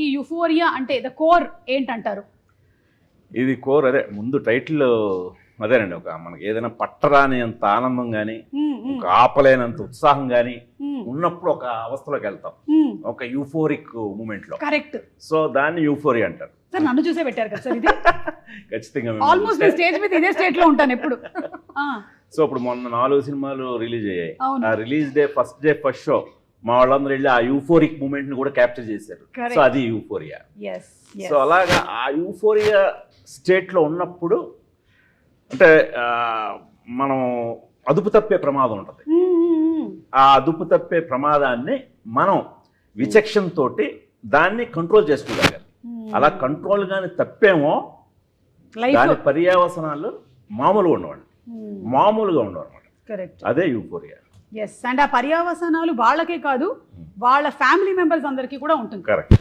ఈ యుఫోరియా అంటే the core ఏంటంటారు? ఇది కోర్ అదే ముందు టైటిల్ అదేనండి. ఒక మనకి ఏదైనా పట్టరాని అంత ఆనందం కానీ, ఒక ఆపలేనంత ఉత్సాహం కానీ ఉన్నప్పుడు ఒక అవస్థలోకి వెళ్తాం, ఒక యూఫోరిక్ మూమెంట్ లో. కరెక్ట్. సో దాన్ని యూఫోరియా అంటారు. సార్ నన్ను చూసే పెట్టారు కదా సార్ ఇది. ఖచ్చితంగా ఆల్మోస్ట్ స్టేజ్ మీద ఇదే స్టేట్ లో ఉంటాను ఎప్పుడు. సో ఇప్పుడు మొన్న 4 సినిమాలు రిలీజ్ అయ్యాయి. అవును. ఆ రిలీజ్ డే ఫస్ట్ షో మా వాళ్ళందరూ వెళ్ళి ఆ యూఫోరిక్ మూమెంట్ ని కూడా క్యాప్చర్ చేశారు. సో అది యూఫోరియా. సో అలాగా ఆ యూఫోరియా స్టేట్ లో ఉన్నప్పుడు అంటే మనం అదుపు తప్పే ప్రమాదం ఉంటుంది. ఆ అదుపు తప్పే ప్రమాదాన్ని మనం విచక్షణ తోటి దాన్ని కంట్రోల్ చేసుకోగలగాలి. అలా కంట్రోల్ గాని తప్పేమో దాని పర్యవసనాలు మామూలుగా ఉండవు అనమాట. అదే యూఫోరియా. అండ్ ఆ పర్యవసనాలు వాళ్ళకే కాదు, వాళ్ళ ఫ్యామిలీ మెంబర్స్ అందరికీ కూడా ఉంటుంది. కరెక్ట్.